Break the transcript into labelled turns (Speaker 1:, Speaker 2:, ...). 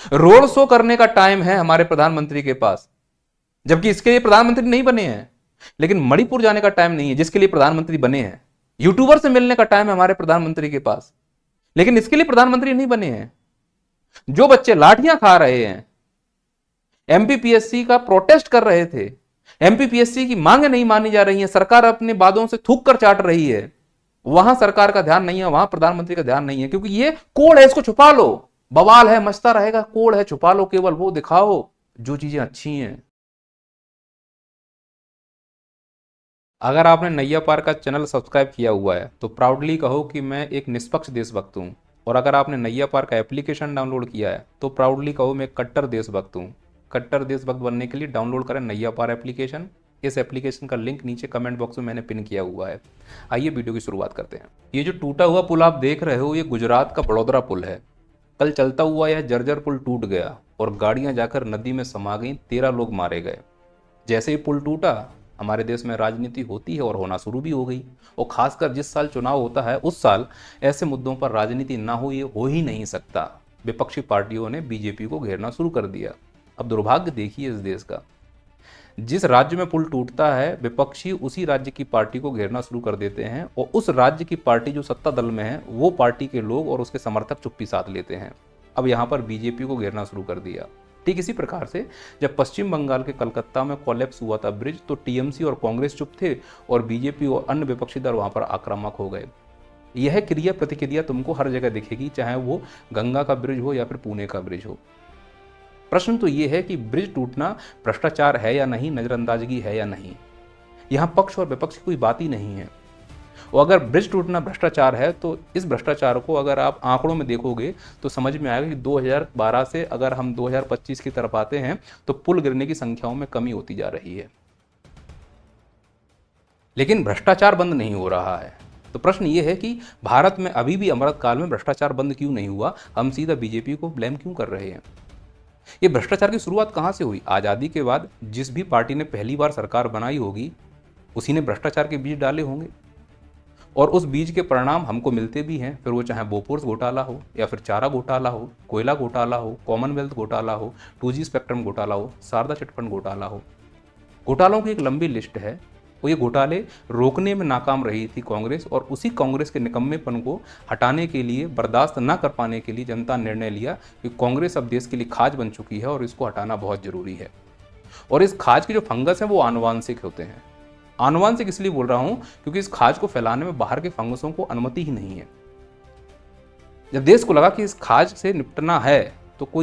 Speaker 1: Road show करने का time है हमारे प्रधानमंत्री के पास, जबकि इसके लिए प्रधानमंत्री नहीं बने हैं। लेकिन मणिपुर जाने का टाइम नहीं है जिसके लिए प्रधानमंत्री बने हैं। यूट्यूबर से मिलने का टाइम है हमारे प्रधानमंत्री के पास, लेकिन इसके लिए प्रधानमंत्री नहीं बने हैं। जो बच्चे लाठियां खा रहे हैं, एमपीपीएससी का प्रोटेस्ट कर रहे थे, एमपीपीएससी की मांगे नहीं मानी जा रही हैं, सरकार अपने बातों से थूक कर चाट रही है, वहां सरकार का ध्यान नहीं है, वहां प्रधानमंत्री का ध्यान नहीं है। क्योंकि ये कोड है, इसको छुपा लो। बवाल है, मचता रहेगा, कोड है, छुपा लो, केवल वो दिखाओ जो चीजें अच्छी हैं। अगर आपने नैया पार का चैनल सब्सक्राइब किया हुआ है तो प्राउडली कहो कि मैं एक निष्पक्ष देशभक्त हूं। और अगर आपने नैया पार का एप्लीकेशन डाउनलोड किया है तो प्राउडली कहो मैं कट्टर देशभक्त हूं। कट्टर देशभक्त बनने के लिए डाउनलोड करें नैया पार एप्लीकेशन। इस एप्लीकेशन का लिंक नीचे कमेंट बॉक्स में मैंने पिन किया हुआ है। आइए वीडियो की शुरुआत करते हैं। ये जो टूटा हुआ पुल आप देख रहे हो, ये गुजरात का बड़ोदरा पुल है। कल चलता हुआ यह जर्जर पुल टूट गया और गाड़ियां जाकर नदी में समा गई, 13 लोग मारे गए। जैसे ही पुल टूटा, हमारे देश में राजनीति होती है और होना शुरू भी हो गई। और खासकर जिस साल चुनाव होता है उस साल ऐसे मुद्दों पर राजनीति ना हो, ये हो ही नहीं सकता। विपक्षी पार्टियों ने बीजेपी को घेरना शुरू कर दिया। अब दुर्भाग्य देखिए इस देश का, जिस राज्य में पुल टूटता है विपक्षी उसी राज्य की पार्टी को घेरना शुरू कर देते हैं, और उस राज्य की पार्टी जो सत्ता दल में है वो पार्टी के लोग और उसके समर्थक चुप्पी साध लेते हैं। अब यहाँ पर बीजेपी को घेरना शुरू कर दिया। ठीक इसी प्रकार से जब पश्चिम बंगाल के कलकत्ता में कोलैप्स हुआ था ब्रिज, तो टीएमसी और कांग्रेस चुप थे और बीजेपी और अन्य विपक्षी दल वहां पर आक्रामक हो गए। यह क्रिया प्रतिक्रिया तुमको हर जगह दिखेगी, चाहे वो गंगा का ब्रिज हो या फिर पुणे का ब्रिज हो। प्रश्न तो यह है कि ब्रिज टूटना भ्रष्टाचार है या नहीं, नजरअंदाजगी है या नहीं। यहां पक्ष और विपक्ष की कोई बात ही नहीं है। और अगर ब्रिज टूटना भ्रष्टाचार है तो इस भ्रष्टाचार को अगर आप आंकड़ों में देखोगे तो समझ में आएगा कि 2012 से अगर हम 2025 की तरफ आते हैं तो पुल गिरने की संख्याओं में कमी होती जा रही है। लेकिन भ्रष्टाचार बंद नहीं हो रहा है। तो प्रश्न ये है कि भारत में अभी भी अमृतकाल में भ्रष्टाचार बंद क्यों नहीं हुआ? हम सीधा बीजेपी को ब्लेम क्यों कर रहे हैं? ये भ्रष्टाचार की शुरुआत कहां से हुई? आजादी के बाद जिस भी पार्टी ने पहली बार सरकार बनाई होगी उसी ने भ्रष्टाचार के बीज डाले होंगे, और उस बीज के परिणाम हमको मिलते भी हैं। फिर वो चाहे बोफोर्स घोटाला हो या फिर चारा घोटाला हो, कोयला घोटाला हो, कॉमनवेल्थ घोटाला हो, 2G स्पेक्ट्रम घोटाला हो, शारदा चिटफंड घोटाला हो। घोटालों की एक लंबी लिस्ट है। और ये घोटाले रोकने में नाकाम रही थी कांग्रेस, और उसी कांग्रेस के निकम्मेपन को हटाने के लिए, बर्दाश्त न कर पाने के लिए जनता ने निर्णय लिया कि कांग्रेस अब देश के लिए खाज बन चुकी है और इसको हटाना बहुत जरूरी है। और इस खाज के जो फंगस हैं वो आनुवांशिक होते हैं। आनुवांशिक इसलिए बोल रहा हूं क्योंकि इस खाज को फैलाने में बाहर के फंगसों को अनुमति ही नहीं है। जब देश को लगा कि इस खाज से निपटना है तो कोई